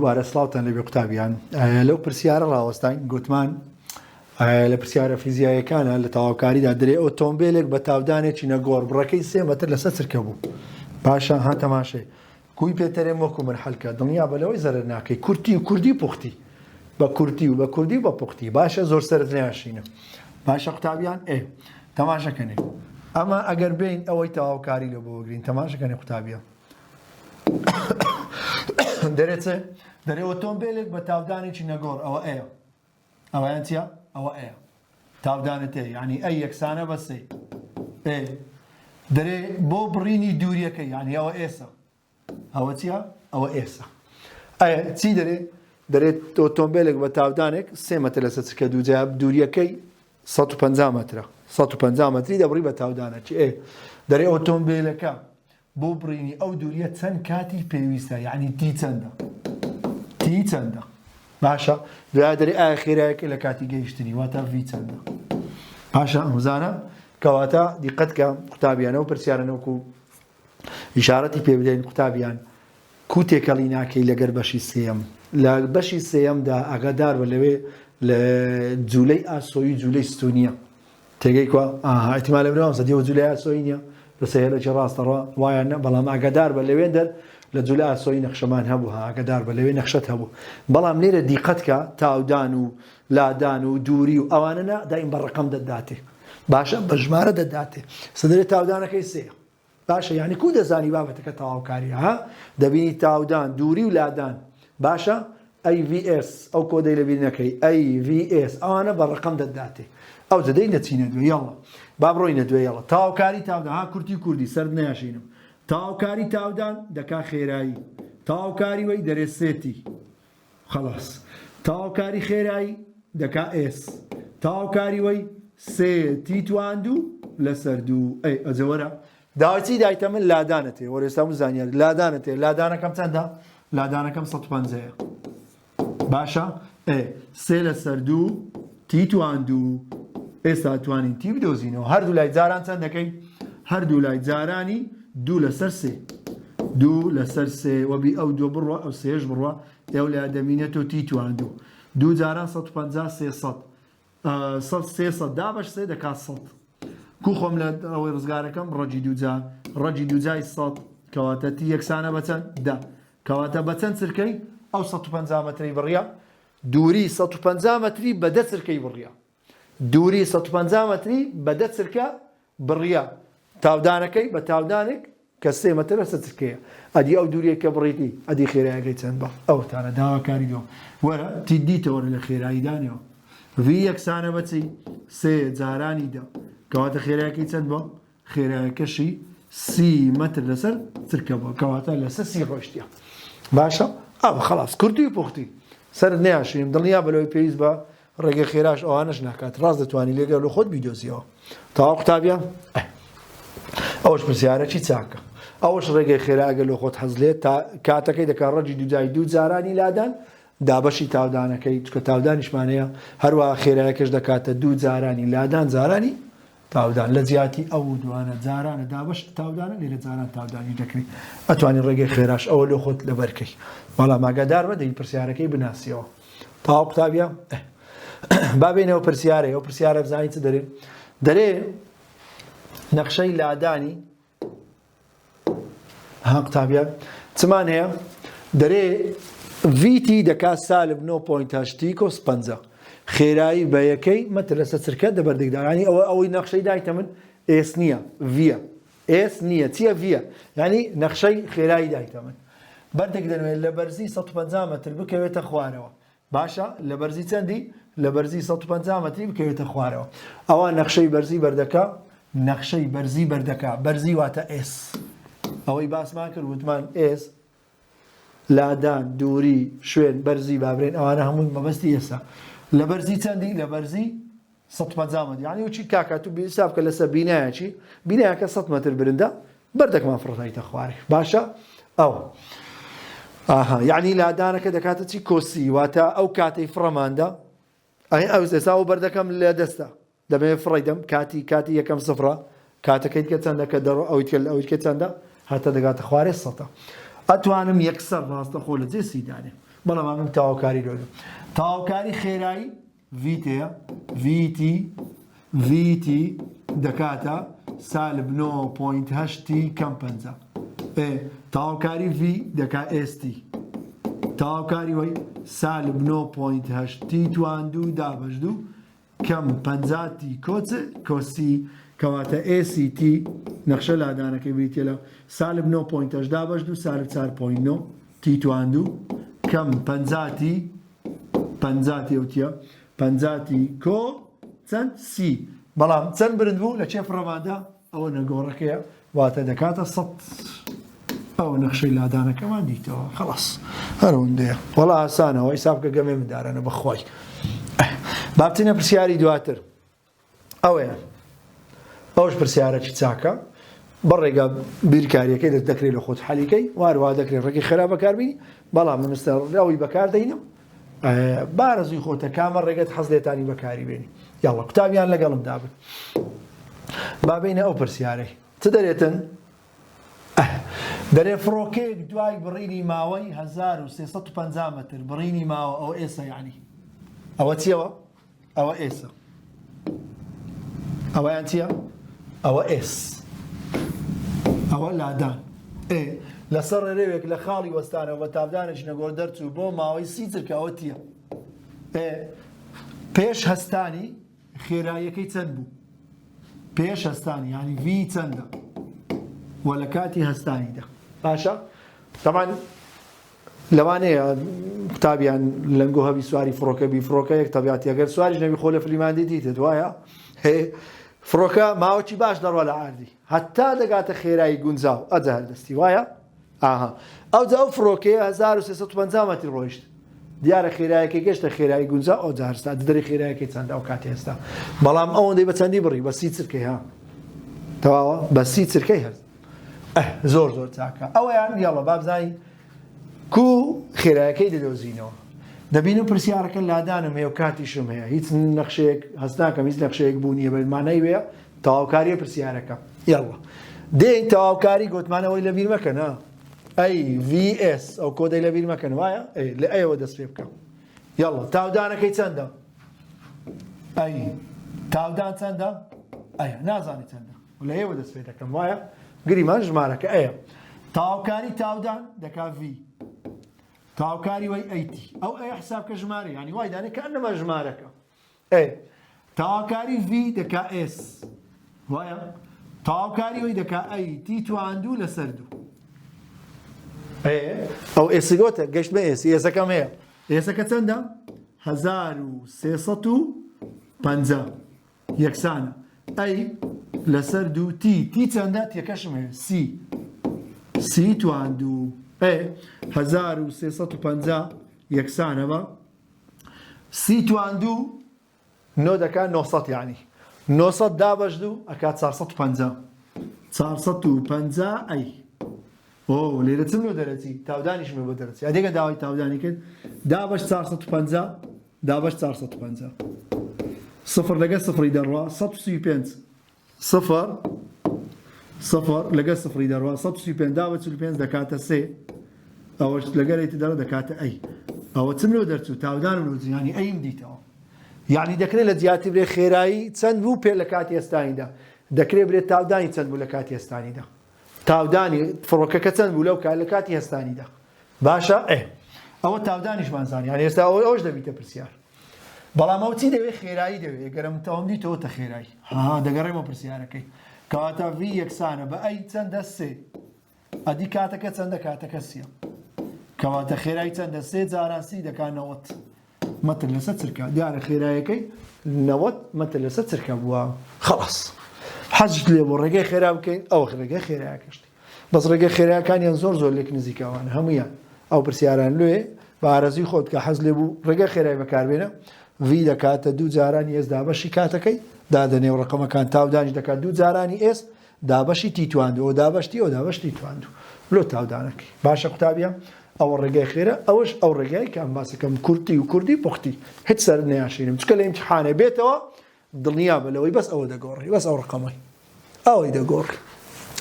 دووبارە سڵاوتان لەبێ قوتابیان لەو پرسیارە ڕاوەستاین گوتمان لە پرسیارە فیزیایەکانە لە تەواوکاریدا دەرێ ئۆتۆمبیلێک بە تاودانێکی نەگۆڕ بڕەکەی 3 مەتر لەسەر چرکە بوو باشە ها تەماشای کوی پێتەرێم وەکو مرحەلکە دڵنیا بە لەوەی زەرەر ناکەی کورتی و کوردی پوختی بە کورتی و بە کوردی بە پوختی باشە زۆر سەرت ناشینە باشە قوتابیان تەماشەکەنێ ئەمە ئەگەر بین ئەوەی تەواوکاری لە بۆ وەگرین تەماشەکەنێ قوتابیان دەرێتە دەرێ ئۆتۆمبیلێک بە تاودانێکی نەگۆڕ ئەوە ئەوەیان چیە ئەوە تاودانت یعنی ئەی یەکسانە بە سێ دەرێ بۆ بڕینی دووریەکەی یعنی ئەوە ئێسە ئەوە چیە ئەوە ئێسە چی دەرێت ئۆتۆمبیلێک بە تاودانێک 3 مەتر لەسەر چرکە دووجا دووریەکەی 150 مەترە 150 مەتری دەبڕی بە تاودانە چی دەرێ ئۆتۆمبیلەکە بۆ بڕینی ئەو دووریە چەند کاتی پێویستە یعنی تی چەندە باشە دوای دەرێ ئایا خێرایەکە لە کاتی گەیشتنی واتە ڤی چەندە باشە ئەمزانە کەواتە دیقەتکە قوتابیانەوە پرسیارەنەوەکو ئیشارەتی پێ بدەین قوتابیان کو تێکەڵی ناکەی لەگەر بەشی سێەم لە بەشی سێەمدا ئاگادار بە لەوێ لە جوولەی ئاسۆیی جوولەی ستونیە تێگەی کووە ئاحتیمالە برەوەسە دیوە جوولەی ئاسۆیی نییە بەسەهێلەکی ڕاستەڕە وایە بەڵام ئاگادار بە لەوێن دەر لە جوولەی ئاسۆیی نەخشەمان هەبوو ئاگادار بە لەوێ نەخشەت هەبوو بەڵام لێرە دیقەتکە تاودان و لادان و دووری و ئەوانەنە دایم بە ڕقم دەداتێ باشە بە ژمارە دەداتێ سەدرێت تاودانەکەی سێە باشە یعنی کو دەزانی بابەتەکە تەواوکاریە دەبینی تاودان دووری و لادان باشە AVS ئەو کۆدەی لەبیر نەکەی AVS ئەوانە بە ڕقم دەداتێ ئەو دەدەی دەچینە دوێ یاڵە با بڕۆینە دوێ یاڵە تاواوکاری تاودان کورتی و کوردی سەرد نەیاشینم تاواوکاری تاودان دەکا خێرایی تاواوکاری وەی دەرێ سێتی خەڵاس تاواوکاری خێرایی دەکا ئێس تاواوکاری وەی سێ تیتواندوو لەسەر دوو ئەجەوەرە داوەچی دایتە من لادانەتێ وەرێستا و زانیار لادانەتێ لادانەکەم چەندە لادانەکەم 150 باشە سێ لەسەر دوو تیتواندوو ئێستا توانین تی بدۆزینەوە هەردوو لای جاران چەند دەکەی هەردوو لای جارانی دوو لەسەر سێ دوو لەسەر سێ وەبی ئەو دوو بڕوە ئەو سێش بڕوە ئێو لای دەمینێتەوە تیتواندوو دوو جاران 150 300 دابش سێ دەکات 100 کو خۆم لە ئەوەی ڕزگارەکەم ڕەجی دووجای 100 کەواتە تی یەکسانە بەچەند کەواتە بەچەند چرکەی ئەو 150 مەتری بڕیە دووری 150 مەتری بەدە چرکەی بڕیە دووری 150 مەتری بەدە چرکە بڕیە تاودانەکەی بە تاودانێک کە 3 مەتر لەسەر چرکەیە ئەدی ئەو دووریەکە بڕیتی ئەدی خێرایەکەی چەند بە ئەوتانە داواکاری دۆ وەرە تی دیتەوە لە خێراییدانەوە ڤی یەکسانە بەچی 3 جارانی دا کەواتە خێرایەکەی چەند بە خێرایەکەشی 30 مەتر لەسەر چرکە بە کەواتە لەسەر 30 ڕۆشتیە باشە ئەوە خەڵاس کورتی و پوختی سەرت نەیاشیم دڵنیا بەلەوەی پێویست بە ڕێگە خێراش ئەوانەش ناکات ڕاست دەتوانانی لێگەڵ لە خۆت بیدۆزیەوە تاوا قوتابیان ئەوەش پرسیارەکی چاکە ئەوەش ڕێگەی خێراگە لە خۆت حەزلێت تا کاتەکەی دەکات ڕەجی دووجای دوو جارانی لادان دابەشی تاودانەکەی چکە تاودانیشمانەیە هەروەها خێرایەکەش دەکاتە دوو جارانی لادان جارانی تاودان لە زیاتی ئەو دوانە جارانە دابش تاودانە لێرە جاران تاودانی دەکرێت ئەتوانین ڕێگەی خێراش ئەوە لە خۆت لەبەرکەی بەڵام ئاگادار بەدەی پرسیارەکەی بناسیەوە تاوا قوتابیان بابێنەوە پرسیارە ئەو پرسیارە بزانین چ دەرێ نەخشەی لادانی قوتابیان چمان هەیە دەرێ ڤیتی دەکات سالب 9.8 کۆس 50 خێرایی بە یەکەی مەتر لەسەر چرکە دەبەردەگدارانی ئەوەی نەخشەی دایتە من ئێس نییە ڤیە ئێس نییە چییە ڤیە ینی نەخشەی خێرایی دایتە من بەردێک دەنوێت لە بەرزی 150 مەتر بکەوێتە خوارەوە باشە لە بەرزی چەندی لە بەرزی 150 مەتری بکەوێتە خوارەوە ئەوە نەخشەی بەرزی بەردەکە نەخشەی بەرزی بەردەکە بەرزی واتە ئێس ئەوەی باسمان کرد وتمان ئێس لادان دووری شوێن بەرزی بابرێن ئەوانە هەمووی مەبەستی ئێسا لە بەرزی چەندی لە بەرزی 150 مەتر یعنی وچی کاکات و حساب کە لەسەر بینایەکی بینایەکە 100 مەتر برندە بەردەکمان فڕۆتایتە خوارێ باشە ئەو یعنی لادانەکە دەکاتە چی کۆسی واتە ئەو کاتەی فڕەماندا ئەو ئێستا و بەردەکەم لە دەستە دەبێت فڕیدەم کاتی یەکەم سفرە کاتەکەیت کە چەندە کە دەڕۆ ئەویت کە چەندە هاتە دەگاتە خوارێ 100 ئەتوانم یەکسەر ڕاستەخۆ لە جێ سیدانێ بەڵام من تەواوکاری لۆ تەواوکاری خێرایی VT VT دەکاتە سالب 9.8 کەم 50 تەواوکاری V دەکا ST تەواوکاری وەی سالب 9.8 تواندوو دابەشدوو کەم 50 کۆسی کەواتە ACT نەخشە لادانەکەی بریتە لە سالب 9.8 دابەشدوو سالب 4.9 تی تواندوو کەم 50 ئەوتیە 50 کۆ چەند سی بەڵام چەند برند بوو لە چێ فڕەماندا ئەوە نەگۆڕەکەیە واتە دەکاتە 100 ئەو نەخشەی لادانەکەمان دیتەوە خلاص هەرەوەندەیە وەڵا ئاسانەوە حیسابکە گەمێ مندارانە بەخوای با بچینە پرسیاری دواتر ئەوەیە ئەوش پرسیارەکی چاکە بەڕێگە بیرکاریەکەی دەکرێت لە خۆت حەلیکەی وارووا دەکرێت ڕێکی خراپ بەکاربینی بەڵام مستە ئەوی بەکار دەینم بارەزوی خۆتە کامە ڕێگەت حەز لێتانی بەکاری بێنی یاڵە قوتابیان لەگەڵم دابن بابینە ئەو پرسیارەی چ دەرێتن دەرێ فڕۆکەیەک دوای بڕینی ماوەی 1350 متر بڕینی ماوە ئەو ئێسە یعنی ئەوە چیەوە ئەوە ئێسە ئەوەیان چییە ئەوە ئێس ئەوە لادان لەسەر ڕێوێک لە خاڵی وەستانەوە بە تابدانێک نەگۆر دەرچوو بۆ ماوەی 30 چرکە ئەوە تیە پێش هەستانی خێراییەکەی چەند بوو پێش هەستانی ینی وی چەندە وە لە کاتی هەستانیدا باشە تەمان لەوانەیە قوتابیان لەنگۆ هەبی سواری فڕۆکە بی فڕۆکە یەک تەبیاتی ئەگەر سواریش نەبی خۆ لە فلیماندی دیتت وایە فڕۆکە ماوەکی باش دەڕوە لە ئاردی هەتا دەگاتە خێرایی گونجاو ئەجا هەردەستی وایە ئەوجا ئەو فڕۆکەیە 1350 مەتر ڕۆیشت دیارە خێرایەکەی گەشتە خێرایی گونجاو ئەوجا هەرستا دەری خێرایەکەی چەندە ئەو کاتی هەستا بەڵام ئەوەندەی بە چەندی بڕی بە 30 چرکەی ها تەواوە بە 30 چرکەی هەست زۆر زۆر چاکە ئەوەیان یاڵە بابزانی کو خێرایەکەی دەدۆزینەوە دەبین و پرسیارەکە لادانم هەیە و کاتیشم هەیە هیچ نەخشەیەک هەست ناکەم هیچ نەخشەیەک بوونیە بەمانەی وەیە تەواوکاریە پرسیارەکە یاڵە دێن تەواوکاری گوتمانەوەی لە بیر مەکەن ئەی VS ئەو کۆدەی لە بیر مەکەن وایە لە ئەوە دەست پێ بکەم یاڵە تاودانەکەی چەندە ئەی تاودان چەندە نازانی چەندە لە ئێوە دەست پێ دەکەم وایە گریمان ژمارەکە ئەیە تاواوکاری تاودان دەکا V تاواوکاری وەی ئەیتی ئەو ئەیە حسابکە ژمارە ینی وای دانێ کە ئەنەما ژمارەکە تاواوکاری V دەکا S وایە تاواوکاری وەی دەکا ئەیتی تواندوو لەسەر دوو ئەو ئێسگۆتە گەشت بە ئێسی ئێسەکەم هەیە ئێسەکە چەندە 1350 یەکسانە ئەی لەسەر دوو تی چەندە تێکەشم هەیە سی تواندوو 1350 یەکسانە بە سی تواندوو نۆ دەکا 900 یعنی 900 دابەشدوو ئەکات 450 ئەی لێرە چم لۆ دەرەچی تاودانیشمە بۆ دەرەچی ئەدێگە داوای تاودانی کرد دابەش 450 دابەش 450 صفر لەگە سفری دەڕوا 135 صفر لەگە سفری دەڕوا 135 دابە 45 دەکاتە 3 ئەوەش لەگەرێتی دەڕە دەکاتە ئەی ئەوە چم لۆ دەرچوو تاودانم لۆ ینی ئەیم دیتەوە یعنی دەکرێت لە جیاتی برێ خێرایی چەند بوو پێ لە کاتی ئێستانیدا دەکرێت برێت تاودانی چەند بوو لە کاتی ئێستانیدا تاودانی فڕۆکەکە چەند بوو لەو لە کاتی هەستانیدا باشە ئەوە تاودانیشمان زانی یعنی ئێستا ئەوش دەبیتە پرسیار بەڵام ئەو چی دەوێت خێرایی دەوێت گەرم تەوەم دیتەوە تە خێرایی دەگەڕێمە پرسیارەکەی کەواتە V یەکسانە بە ئەی چەندە 3 ئەدی کاتەکە چەندە کاتەکە 3 کەواتە خێرایی چەندە 3 جاران 30 دەکات 90 مەتر لەسەر چرکە دیارە خێرایەکەی 90 مەتر لەسەر چرکە بووە خلاص حەزت لێ بۆ ڕێگەی خێرا بکەین ئەو ڕێگەی خێرایەکەشتی بەس ڕێگەی خێرایەکانیان زۆر لێک نزیکەوانە هەمویان ئەو پرسیاران لێ بە ئارەزوی خۆت کە حەز لێ بوو ڕێگەی خێرای بەکاربێنە V دەکاتە دوو جارانی ئێس دابەشی کاتەکەی دادەنێ و ڕقەمەکان تاودانیش دەکات دوو جارانی ئێس دابەشی تی تواندوو ئەو دابەشتی ئەو دابەشتی تواندوو لۆ تاودانەکەی باشە قوتابیان ئەوە ڕێگەی خێرە ئەوەش ئەو ڕێگای کە ئەم باسەکەم کورتی و کوردی پوختی هیچ سەر نەیاشێنم چکە لە ئیمتحانێ بێتەوە دڵنیا بە لەوەی بەس ئەوە دەگۆڕی بەس ئەو ڕقەمەی ئەوەی دەگۆڕی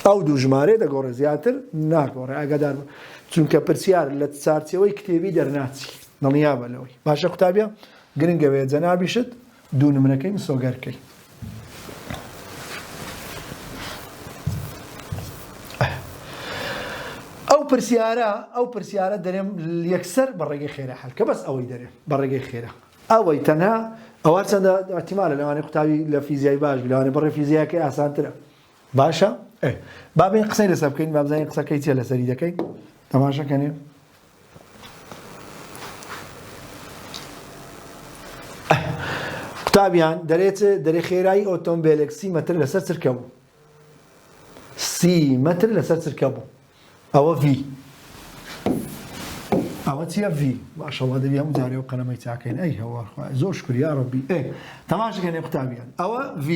ئەو دوو ژمارە دەگۆڕێ زیاتر ناگۆڕێ ئاگادار چونکە پرسیار لە چارچەوەی کتێبی دەرناچی دڵنیابە لەوەی باشە قوتابیە گرنگەوێ جەنابیشت دوو نمونەکەی مسۆگەرکەی ئەو پرسیارە دەرێم یەکسەر بە ڕێگەی خێرا حەل کە بەس ئەوەی دەرێم بە ڕێگەی خێرا ئەوەی تەنها ئەوە چەندە ئەحتیمالە لەوانەیە قوتابی لە فیزیای باش لەوانەیە بەڕێ فیزیاکەی ئاسانترە باشە بابێن قسەی لەسەر بکەین بابزانین قسەکەی چیە لەسەری دەکەین تەماشاکەنێ قوتابیان دەرێ خێرایی ئۆتۆمبیلێک 30 مەتر لەسەر چرکە بوو 30 مەتر لەسەر چرکە بوو ئەوە V ئەوە چییە V باشەڵا دەبی هەموو جارێ و قەنەمەی چاکەین ئەی هەوار زۆر شکر یا ڕەبی تەماشاکەنێ قوتابیان ئەوە V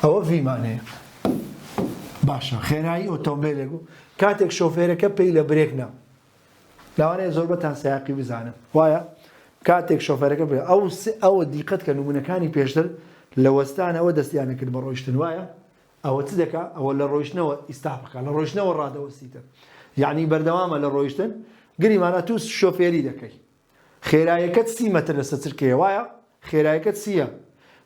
ئەوە V مانەیە باشە خێرایی ئۆتۆمبیلێک و کاتێک شۆفێرەکە پێی لە برێک نا لەوانەیە زۆر بەتان سایاقی بزانم وایە کاتێک شۆفێرەکە بێ ئەوە دیقەت کە نمونەکانی پێشتر لە وەستانەوە دەستیانە کرد بە ڕۆیشتن وایە ئەوە چ دەکا ئەوە لە ڕۆیشتنەوە ئیستاپەکە لە ڕۆیشتنەوە ڕادەوەستیتر یعنی بەردەوامە لە ڕۆیشتن گریمانە تو شۆفێری دەکەی خێرایەکەت 30 مەتر لەسەر چرکەیە وایە خێرایەکەت 30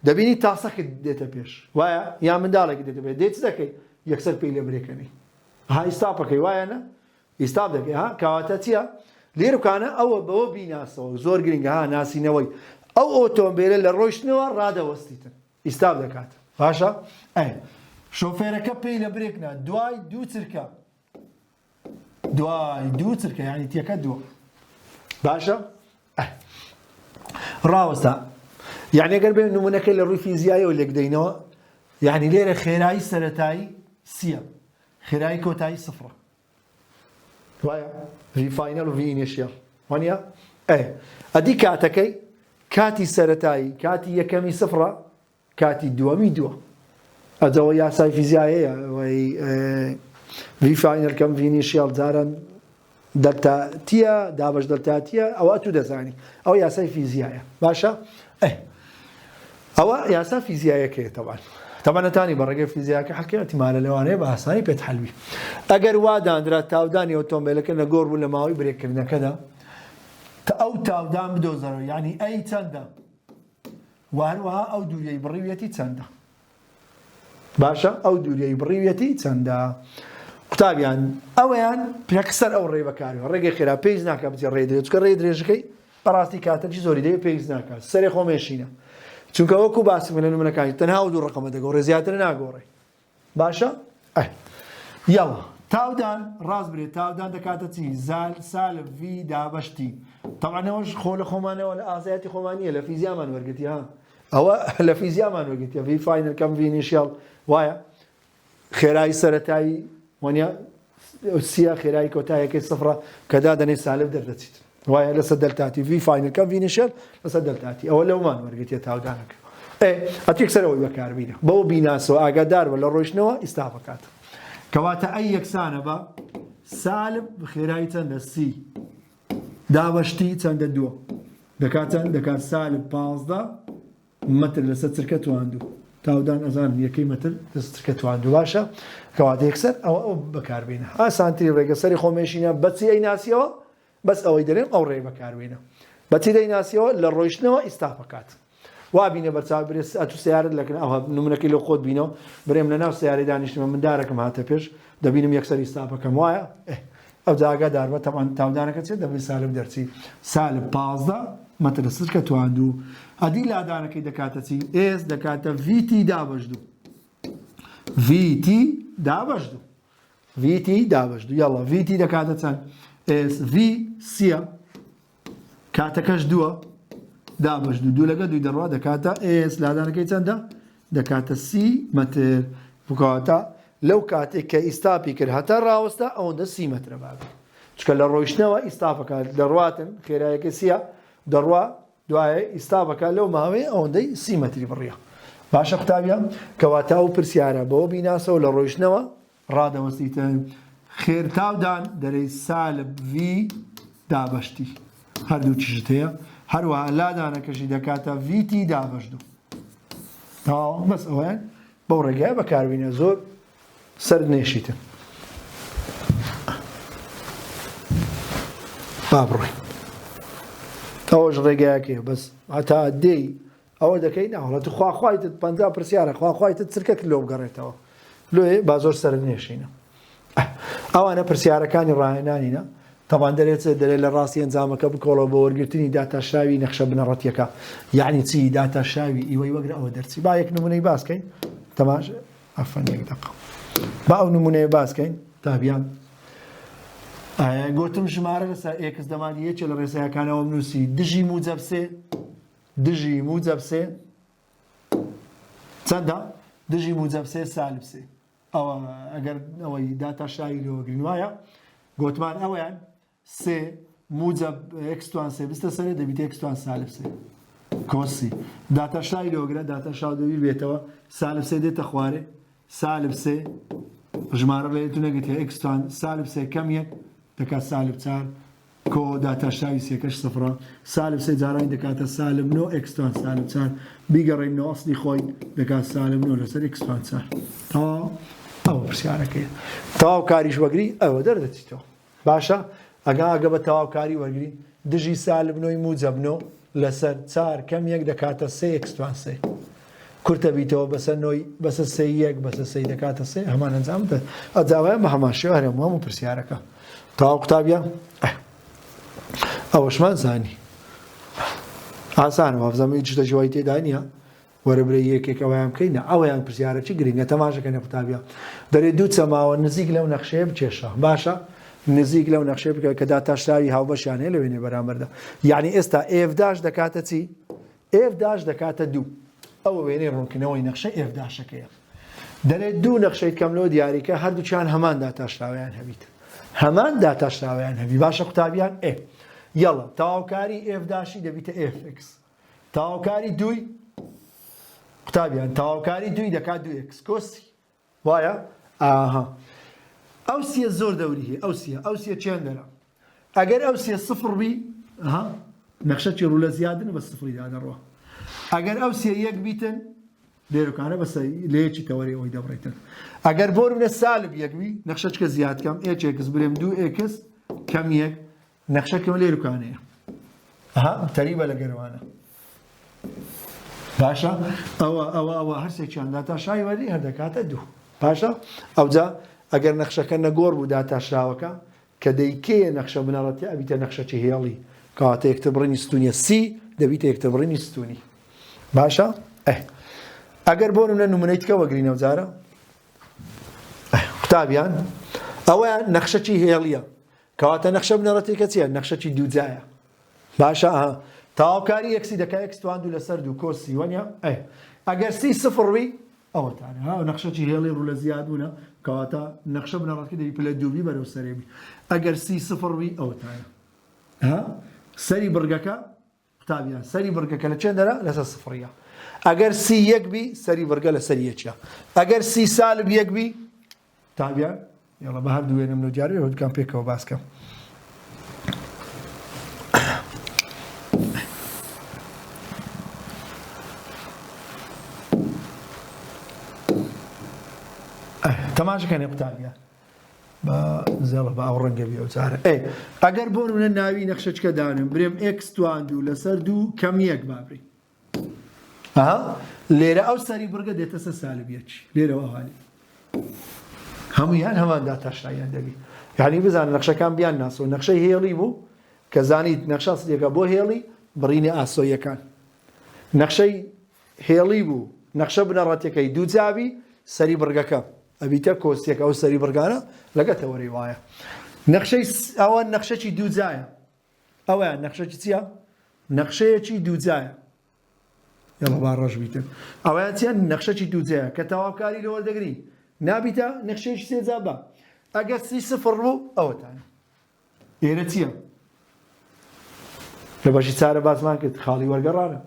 دەبینی تاسەکت دێتە پێش وایە یا منداڵێکی دێتە پێش دێت چ دەکەی یەکسەر پێی لێ برێکەنی ها ئیستاپەکەی وایە نە ئیستاپ دەکەی ها کەواتە چییە لێرکانە ئەوە بەوە بیناسەوە زۆر گرنگە ها ناسینەوەی ئەو ئۆتۆمبیلە لە ڕۆیشتنەوە ڕادەوەستیتن ئیستاپ دەکات باشە شۆفێرەکە پێی لە برێکنا دوای دوو چرکە یعنی تێکە دووە باشە ڕاوەستا یعنی ئەگەر بێ نمونەکەی لە ڕووی فیزیایەوە لێک دەینەوە یعنی لێرە خێرایی سەرەتایی 30 خێرایی کۆتایی 0 وایە V فاینەل و V ئینیشیال وانە ئەدی کاتەکەی کاتی سەرەتایی کاتی یەکەمی 0 کاتی دووەمی 2 ئەجەوە یاسای فیزیایەیە V فاینەل کەم V ئینیشیال جاران دەلتاتیە دابش دەلتاتیە ئەوە تو دەزانی ئەو یاسای فیزیایە باشە ئەوە یاسا فیزیایەکەیە تەبانەتانی بە ڕێگەی فیزیاکە حەڵکە ئەتیمالە لەوانەیە بە ئاسانی پێت حەلوی ئەگەر وا دانرا تاودانی ئۆتۆمبیلەکە لە گۆڕ بوو لە ماوەی برێککردنەکەدا ئەو تاودان بدۆزەرەوە یعنی ئەی چەندە وهروەها ئەو دووریەی بڕیوێتی چەندە باشە ئەو دووریەی بڕیوێتی چەندە قوتابیان ئەوەیان پێکسەر ئەو ڕێ بەکارەوە ڕێگەی خێرا پێیز ناکە بچێ ڕێ درێژ چکە ڕێ درێژەکەی بەڕاستی کاتەکی زۆری دەیە پێیز ناکات سەرێ خۆمێشینە چونکە وەکو باسم لە نمونەکانی تەنها و دوو ڕقەمە دەگۆڕێ زیاتر ناگۆڕێ باشە یاڵە تاودان ڕاست برێت تاودان دەکاتە چی سالب V دابەشتی تەوانەوەش خۆ لە خۆمانەوە لە ئازایەتی خۆمانیە لە فیزیامان وەرگرتی ها ئەوە لە فیزیامان وەرگرتیە V فاینەل کەم V ئینیشیال وایە خێرایی سەرەتایی وانە سیا خێرایی کۆتاییەکەی 0 کە دادەنێ سالب دەردەچیت وایە لەسەر دەلتاتی V فاینەل کەم V ئینیشیال لەسەر دەلتاتی ئەوە لەومان وەرگرتیە تاودانەکە ئەتێکسەرەوەی بەکاربینە بەوە بیناسەوە ئاگادار بە لە ڕۆیشتنەوە ئیستاپەکات کەواتە ئەی یەکسانە بە سالب خێرایی چەندە 30 دابەشتی چەندە 2 دەکات سالب 15 مەتر لەسەر چرکە تواندوو تاودان ئەزان یەکەی مەتر لەسەر چرکە تواندوو باشە کەواتە یەکسەر ئەوە بەکاربینە ئاسانتری ڕێگە سەری خۆمێشینە بەچی ئەیناسیەوە بەس ئەوەی دەرێن ئەو ڕێ بەکاربینە بەچی دەیناسیەوە لە ڕۆیشتنەوە ئیستاپەکات وابینە بەرچاو برێ ئەتو سیارت لەکن ئەوە نمونەکەی لە خۆت بینەوە برێم لە ناو سیارەی دانیشتمە من دارەکەم هاتە پێش دەبینم یەکسەر ئیستاپەکەم وایە ئەو جاگادار بە تەمان تاودانەکە چێت دەبێت سالب دەرچی سالب 15 مەتر لەسەر چرکە تواندوو ئەدی لادانەکەی دەکاتە چی ئێس دەکاتە VT دابەشدوو VT دابەشدوو VT دابەشدوو یاڵە VT دەکاتە چەند ئێس V 30 کاتەکەش 2 دابەشدوو دوو لەگە دوی دەڕوا دەکاتە ئێس لادانەکەی چەندە دەکاتە 30 مەتر بکاتە لەو کاتێک کە ئیستاپی کرد هەتا ڕاوەستا ئەوەندە 30 مەترە بابێت چکە لە ڕۆیشتنەوە ئیستاپەکە دەڕواتن خێرایەکە 30 دەڕوا دوایە ئیستاپەکە لەو ماوەیە ئەوەندەی 30 مەتری بڕیە باشە قوتابیە کەواتە ئەو پرسیارە بەوە بیناسەوە لە ڕۆیشتنەوە ڕادەوەستیتن خێر تاودان دەرەی سالب V دابەشتی هەردوو چیشت هەیە هەروەها لادانەکەشی دەکاتە VT دابەشدوو بەس ئەوەیان بەو ڕێگایە بەکاربینە زۆر سەر نێشیتن بابڕۆی ئەوەش ڕێگایەکێ بەس هەتا دێی ئەوە دەکەی ناوڵەت خواخوایتت 50 پرسیارە خواخوایتت چرکە لۆ بگەڕێتەوە لێ با زۆر سەر نێشینە ئەوانە پرسیارەکانی ڕاهێنانینە تەمان دەرێت لە ڕاستی ئەنجامەکە بکۆڵەوە بە وەرگرتنی داتاشاوی نەخشە بنەڕەتیەکە یعنی چی داتاشاوی ئیوەی وەگرە ئەوە دەرچی با یەک نمونەی باسکەین تەماش ئەفەن یەک دەقە با ئەو نمونەیە باسکەین تابیان گوتم ژمارە لەسەر ئێکس دەمانی یەکێ لە ڕێسایەکانەوە نووسی دژی موجب سێ چەندە دژی موجب سێ سالب سێ ئەوە ئەگەر ئەوەی داتاشاوی لەوەگرین وایە گوتمان ئەویان سێ موجب ئەکستوان سێ بستە سەرێ دەبیت ئەکستوان سالب سێ کۆسی داتاشاوی لەوەگرە داتاشاو دەبی بێتەوە سالب سێ دێتە خوارێ سالب سێ ژمارە لێتو نەگەتێ ئەکستوان سالب سێ کەم یەک دەکات سالب چار کۆ داتاشاوی سێکەش سفرە سالب سێ جارانی دەکاتە سالب نۆ ئەکستوان سالب چار بیگەڕێنەوە ئەسلی خۆی دەکات سالب نۆ لەسەر ئەکستوان چار ئەوە پرسیارەکەیە تەواو کاریش وەگری ئەوە دەردەچیتەوە باشە ئەگە بە تەواوکاری وەرگری دژی سالب نۆی موجب نۆ لەسەر چار کەم یەک دەکاتە سێ ئەکستوان سێ کورتە بیتەوە بەسەر نۆی بەسەر سێ یەک بەسەر سێ دەکاتە سێ هەمان ئەنجام ئەجاوایە بە هەمان شێوە هەموو پرسیارەکە تەواو قوتابیە ئەوەشمان زانی ئاسانە وابزەمەی چتە ژوای تێدا نییە وەرە برێ یەکێک ئەویان بکەینە ئەویان پرسیارەی گرینگە تەماشەکەنە قوتابیە دەرێت دوو چەماوە نزیک لەو نەخشەیە بچێشە باشە نزیک لەو نەخشەیە بکە کە داتاشاوی هاوبەشیان هەیە لەوێنێ بەرامبەردا یعنی ئێستا ئێفداش دەکاتە چی ئێفداش دەکاتە دوو ئەوە وێنەی ڕوونکردنەوەی نەخشە ئێفداشەکەیە دەرێت دوو نەخشەیت کەم لەوە دیاریکە هەردووچیان هەمان داتاشاویان هەبیت هەمان داتاشاویان هەبی باشە قوتابیان یەڵە تەواوکاری ئێفداشی دەبیتە ئێفX تەواوکاری دووی قوتابیان تەواوکاری دووی دەکات دوو ئێکس کۆسی وایە ئاها ئەو سیە زۆر دەوری هەیە ئەو سیە چێن دەرە ئەگەر ئەو سیە سفر بی نەخشەی ڕوو لە زیادن بە سفری دادەڕوە ئەگەر ئەو سیە یەک بیتن لێرەکانە بەس لەیەکی تەوەری ئەوی دەبڕێتن ئەگەر بۆ منە سالب یەک بی نەخشەچکە زیادکەم ئێکس برێم دوو ئێکس کەم یەک نەخشەکەم لێرەکانەیە تەریبە لە گەروانە باشە ئەوە هەرسێکیان داتاشاوی وەری هەردەکاتە دوو باشە ئەوجا ئەگەر نەخشەکە نەگۆڕ بوو داتاشاوەکە کە دەیکەیە نەخشە بنەڕەتی ئەبیتە نەخشەی هێڵی کەواتە یەکتەبڕینی ستونیە سی دەبیتە یەکتەبڕینی ستونی باشە ئەگەر بۆ نمونەی تکە وەگرینەوە جارە قوتابیان ئەوەیان نەخشەی هێڵیە کەواتە نەخشە بنەڕەتێکە چیە نەخشەی دووجایە باشە تەواوکاری یەکسی دەکا ئەکستوان دوو لەسەر دوو کۆسی وەنیە ئەگەر سی سفڕوی ئەوەتانە نەخشەی هێڵی ڕوو لە زیاد بوونە کەواتە نەخشە بنەڕەتەکە دەبی پلە دووبی بەرەو سەرێبی ئەگەر سی سفڕوی ئەوەتانە سەری بڕگەکە قوتابیان سەری بڕگەکە لە چێن دەرە لەسەر سفڕیە ئەگەر سی یەک بی سەری بڕگە لە سەر یەکیە ئەگەر سی سالب یەک بی تابیان یاڵە بە هەردوو وێنم لەو جارێ هەردووکان پێکەوە باسکەم تەماشەکەنێ قوتابیان بە زێڵە بە ئەو ڕەنگە بی ئەو جارە ئەگەر بۆ منە ناوی نەخشەچکە دانم برێم ئێکس توان دوو لەسەر دوو کەم یەک بابڕی لێرە ئەو سەری بڕگە دێتە سەر سالب یەکی لێرەوە هەوالی هەمویان هەمان داتاشاییان دەبی یعنی بزانە نەخشەکان بیان ناسۆ نەخشەی هێڵی بوو کە زانیت نەخشە سێکە بۆ هێڵی بڕینی ئاسۆیەکان نەخشەی هێڵی بوو نەخشە بنەڕەتەکەی دوو جاوی سەری بڕگەکە ئەبیتە کۆستێک ئەو سەری بڕگانە لەگەتەوەری وایە نەخشەی ئەوە نەخشەی دوو جایە ئەوەیان نەخشەی چییە نەخشەیەکی دوو جایە یاڵە با ڕەش بیتن ئەوەیان چیان نەخشەی دوو جایە کە تەواوکاری لەوە دەگری نابیتە نەخشەیەکی سێجا بە ئەگەر سی سفر بوو ئەوەتانە ئێرە چییە لە بەشی چارە باسمان کرد خاڵی وەرگەڕانە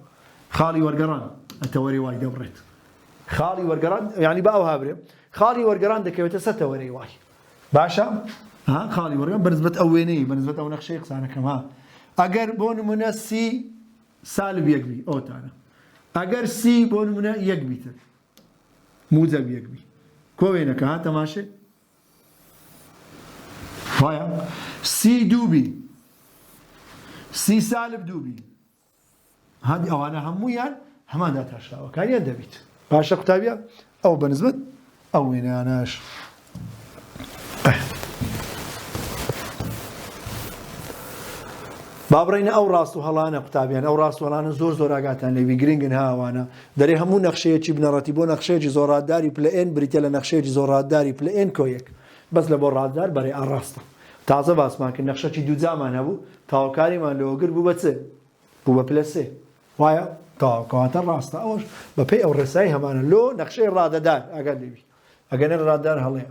خاڵی وەرگەڕان ئەتەوەری وای دەبڕێت خاڵی وەرگەڕان یعنی بە ئەو هابرێ خاڵی وەرگەڕان دەکەوێتە سەر تەوەرەی وای باشە خاڵی وەرگەڕان بەنسبەت ئەو وێنەی بەنسبەت ئەو نەخشەی قسانەکەم ئەگەر بۆ نمونە سی سالب یەک بی ئەوتانە ئەگەر سی بۆ نمونە یەک بیتر موجب یەک بی کۆ وێنەکە تەماشێ وایە سی دوو بی سی سالب دووبی هەندی ئەوانە هەموویان هەمان داتاشراوەکانیان دەبیت باشە قوتابیە ئەو بەنسبەت ئەو وێنەیانەش بابڕینە ئەو ڕاست و هەڵانە قوتابیان ئەو ڕاست و هەڵانە زۆر ئاگاتان لێوی گرنگن هاوانە دەرێ هەموو نەخشەیەکی بنەڕەتی بۆ نەخشەیەکی زۆر ڕادداری پلە N بریتە لە نەخشەیەکی زۆر ڕادداری پلە N کۆیەک بەس لە بۆ ڕاددار بەرێ ئاڕاستە تازە باسمان کرد نەخشەی دووجامان هەبوو تاوەکاریمان لەوەگر بوو بە چ بوو بە پلە سێ وایە تاوەکەواتە ڕاستە ئەوش بەپێی ئەو ڕێسایی هەمانە لۆ نەخشەی ڕادەدار ئەگەر لێوی ئەگەنە ڕاددار هەڵەیە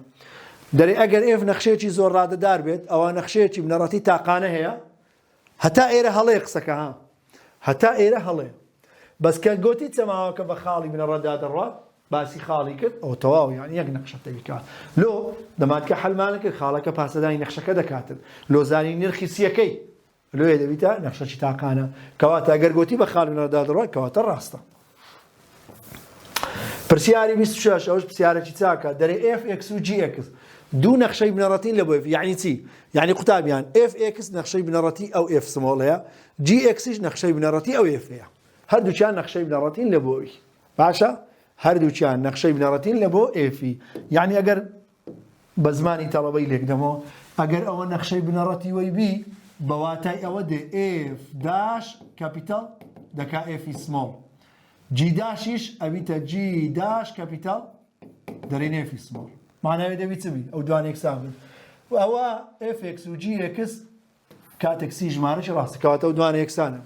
دەرێ ئەگەر ئێف نەخشەیەکی زۆر ڕادەدار بێت ئەوە نەخشەیەکی بنەڕەتی تاقانە هەیە هەتا ئێرە هەڵەیە قسەکە ها هەتا ئێرە هەڵەیە بەس کە گوتی چەماوەکە بە خاڵی بنەڕەتدا دەڕات باسی خاڵی کرد ئەو تەواو یعنی یەک نەخشە دەبیکات لۆ دەماتکە حەلمانە کرد خاڵەکە پاسەدانی نەخشەکە دەکاتن لۆزانی نرخی سیەکەی لۆیە دەبیتە نەخشەی تاقانە کەواتە ئەگەر گوتی بە خاڵی بنەڕەتدا دەڕات کەواتە ڕاستە پرسیاری 26 ئەوش پرسیارێکی چاکە دەرێ fx و gx دوو نەخشەی بنەڕەتین لە بۆ f یعنی چی یعنی قوتابیان fx نەخشەی بنەڕەتی ئەو f سمۆڵەیە gx نەخشەی بنەڕەتی ئەو f-ەیە هەردووچیان نەخشەی بنەڕەتین لە بۆی باشە هەردووچیان نەخشەی بنەڕەتین لە بۆ f یعنی ئەگەر بە زمانی تەڵەبەی لێکدەمەوە ئەگەر ئەوە نەخشەی بنەڕەتی وەی بی بەواتای ئەوە دێ f داش کاپیتال دەکا f سمۆڵ g داشیش ئەبیتە g داش کاپیتال دەرێن f سمۆڵ معناوی دەبی چ بی ئەو دوان یەکسان بن ئەوە fx و gx کاتێک سی ژمارەی ڕاستە کەواتە ئەو دوانە یەکسانە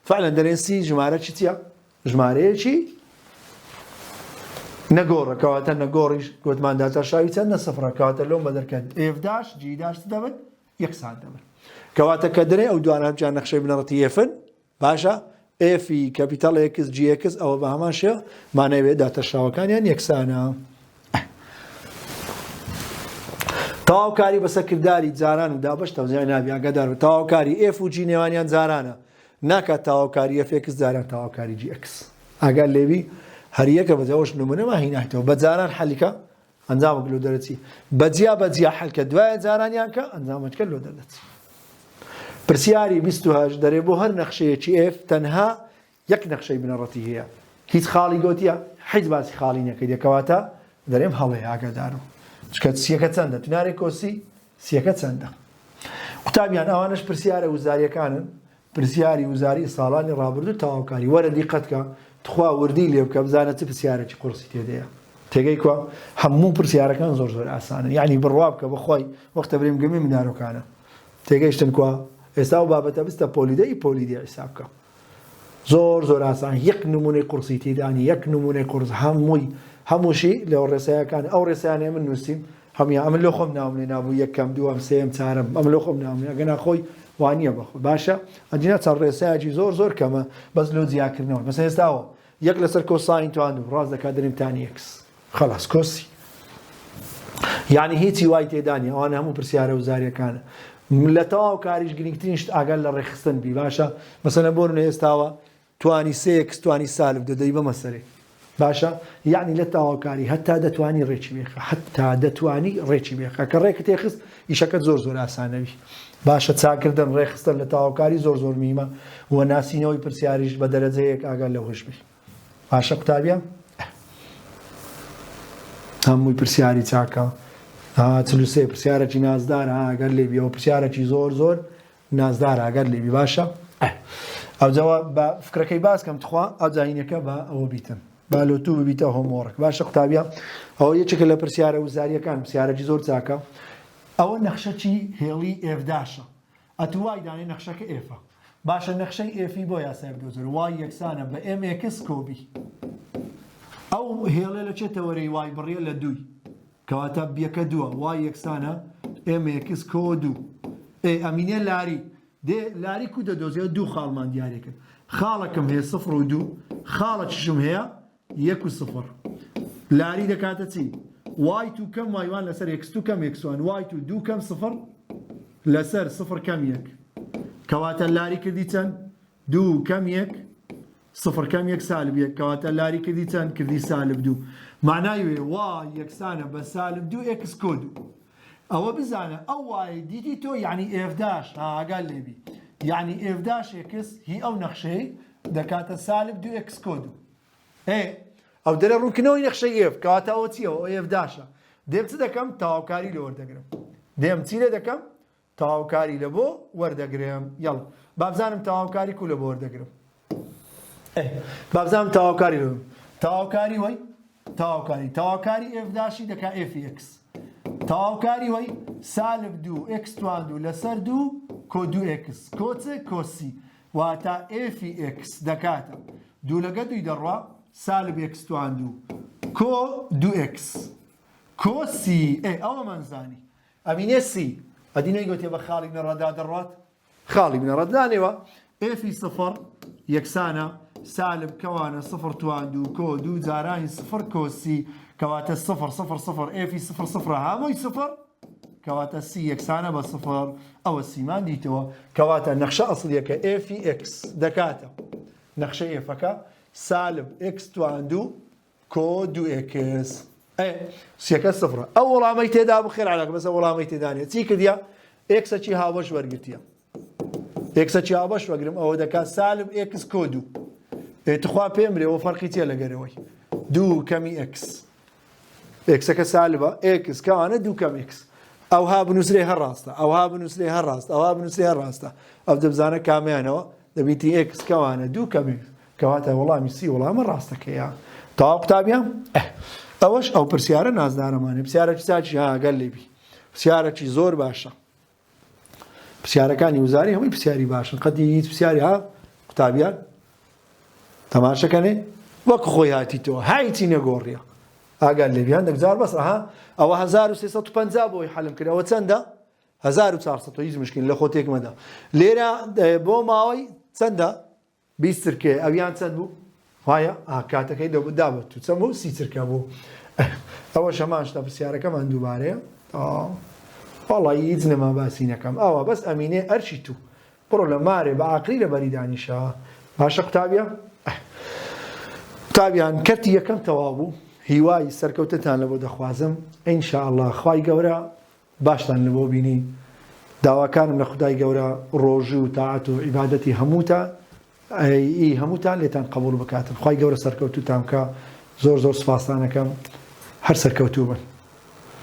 فعلا دەرێن سی ژمارەی چییە ژمارەیەکی نەگۆڕە کەواتە نەگۆڕیش گوتمان داتاشاوی چەندە سەفرە کەواتە لۆم بەدەرکەن f داش g داش دەبن یەکسان دەبن کەواتە کە دەرێ ئەو دوانە هەمجان نەخشەی بنەڕەتی fن باشە f کاپیتال x gx ئەوە بە هەمان شێوە مانەوێت داتەشاوەکانیان یەکسانە تەواوکاری بەسەرکردداری جاران و دابش تەوزیع نابی ئاگادار بە تەواوکاری f و g نێوانیان جارانە ناکات تەواوکاری fx جاران تەواوکاری gx ئاگار لێوی هەریەکە بەجێوەش نمونەما هینایتەوە بە جاران حەلیکە ئەنجامک لۆ دەرەچی بەجیا حەلکە دوایە جارانیان کە ئەنجامەکە لۆ دەرەچی پرسیاری 28 دەرێ بۆ هەر نەخشەیەکی f تەنها یەک نەخشەی بنەڕەتی هەیە هیچ خاڵی گوتیە هیچ باسی خاڵی نەکەی دەکەواتە دەرێم هەڵەیە ئاگادارم چکە سیەکە چەندە تونارێک کۆسی سیەکە چەندە قوتابیان ئەوانش پرسیارە وزاریەکانن پرسیاری وزاری ساڵانی ڕابردوو تەواوکاری وەرە دیقەتکە تخوا وردی لێ بکە بزانە چ پرسیارێکی قورسی تێدەیە تێگەی کووە هەموو پرسیارەکان زۆر ئاسانن یعنی بڕوا بکە بەخۆی وەختە برێم گەمی منارۆکانە تێگەیشتن کووە ئێستا و بابەتە بستە پۆلیدی حیساب بکە زۆر ئاسان یەک نمونەی قورسی تێدانی یەک نمونەی قورس هەمووشی لەو ڕێسایەکان ئەو ڕێسایانەیە من نووسیم هەموویان ئەمن لۆ خۆم ناومێ نابوو یەکەم دووەم سێم چارەم ئەم لۆ خۆم ناومێ ئەگەنا خۆی وانییە بەخۆ باشە ئەجینا چەند ڕێسایەکی زۆر کەمە بەس لۆ جیاکردنەوە بەس ئێستاوە یەک لەسەر کۆساین توانم ڕاست دەکات دەریم تانی x خلاص کۆسی یعنی هیچی وای تێدانی ئەوانە هەموو پرسیارە وزاریەکانە لە تەواو کاریش گرنگترین شت ئاگەر لە ڕێخستن بی باشە مەسەلەن بۆ نمونە ئێستاوە توانی 3x توانی سالب دەدەی بە مەسەرێ باشە یعنی لە تەواوکاری هەتا دەتوانی ڕێکی بێخە هەتا دەتوانی ڕێکی بێخە کە ڕێکت تێخست ئیشەکەت زۆر ئاسانەوی باشە چاکردن ڕێخستن لە تەواوکاری زۆر میمە و ناسینەوەی پرسیاریش بە دەرەجەیەک ئاگەر لە هۆش بی باشە قوتابیە هەمووی پرسیاری چاکە چلوسێ پرسیارێکی نازدار ئەگەر لێبی ئەوە پرسیارێکی زۆر نازدار ئەگەر لێبی باشە ئەوجەوە بە فکرەکەی باسکەم تخوا ئەو جاینەکە بە ئەوە بیتن بالۆتوو ببیتە هۆمۆڕک باشە قوتابیە ئەوە یەکێکە لە پرسیارە وزاریەکان پرسیارێکی زۆر چاکە ئەوە نەخشەی هێڵی ئێفداشە ئەتوای دانێ نەخشەکە ئێفە باشە نەخشەی ئێفی بۆ یاسای بدۆزر وای یەکسانە بە MX کۆبی ئەو هێڵێ لە چێتەوەرەی وای بڕێ لە دووی کەواتە بیەکە دووە وای یەکسانە MX کۆ دوو ئەمینێ لاری دێ لاری کو دەدۆزێ دوو خاڵمان دیارێ کرد خاڵەکەم هەیە 0 و 2 خاڵەکیشم هەیە 1 و 0 لاری دەکاتە چی y2 کەم y1 لەسەر x2 کەم x1 y2 2 کەم 0 لەسەر 0 کەم 1 کەواتە لاری کردی چەند 2 کەم 1 0 کەم 1 سالب 1 کەواتە لاری کردی چەند کردی سالب 2 معناوێ y یەکسانە بە سالب 2 x کۆ 2 ئەوە بزانە ئەو وای دیتی تۆ یعنی f داش ئاگال لێبی يعني اف داش اكس هي او نخشي دكات سالب دو اكس كودو ايه او دل رونكنوي نخشي اف كاتا اوتي او اف داشا ديم تدكم تاوكاري لوردغرام ديم تيله دكم تاوكاري لبو وردغرام يلا بابزانم تاوكاري كول لبو وردغرام ايه بابزانم تاوكاري لو تاوكاري وي تاوكاري اف داشي دكا اف اكس تاوكاري وي سالب دو اكس توان دو لسر دو كو دو اكس كوتسي كوسي واتا اف اكس دكاتا دو لقدو يدروا سالب اكس توان دو كو دو اكس كو سي اي او منزاني امين سي ادينا يقول يبقى خالي من الرداد الرات خالي من الرداني و اف صفر يكسانا سالب كوانا صفر توان دو كو دو زاراني صفر كو سي كواتا صفر صفر صفر اف صفر صفر هاموي صفر كواتا سي يكسانا بصفر او السي ما ديتوا كواتا النقشه اصليه كاف اكس دكاتا نقشه افكا سالب اكس توان دو كو دو اكس اي سيكا صفر اول عميت دا بخير عليك بس اول عميت داني تيك ديا اكس تشي هاوش ورقتيا اكس تشي هاوش ورقم او دكا سالب اكس كودو تخوا بيمري وفرقيتي لقروي دو كمي اكس اكس كسالبه اكس كان دو كم اكس او ها بنسري هالراسته او ها بنسري هالراسته او ها بنسري هالراسته او دبزانه كاميانو دبيتي اكس كان دو كم اكس كواتا والله ميسي والله من راستك يا طاق تابيا اوش او برسياره نازدار ماني برسياره تساجي ها قال لي بي برسياره شي زور باشا برسياره كان يوزاري هم برسياري باشا قد يجي برسياري ها تابيا تماشا كاني وك خوي هاتي تو هايتي نغوريا قال لي بي عندك زار بس ها او 1350 بو يحلم كده او تسندا 1400 يز مشكله لخوتك مدى ليرا بو ماوي تسندا بيستركي اويان تسندو هايا كاتا كيدو بدابت تسمو سيتركي ابو اول شماش تاع السياره كمان دوباره والله يزنا ما باسينا كم بس امينه ارشيتو بروبلم ماري بعقلي لبريداني شا باشا تابيا تابيا كرتي كم توابو هیوای سەرکەوتتان لە بۆ دەخوازم ئینشاءالله خوای گەورە باشتان لە بۆ بینی داواکانم لە خودای گەورە ڕۆژی و تاعەت و عیبادەتی هەمووتان لێتان قبول بکاتن خوای گەورە سەرکەوتوتان بکە زۆر سوپاسان دەکەم هەر سەرکەوتوو بن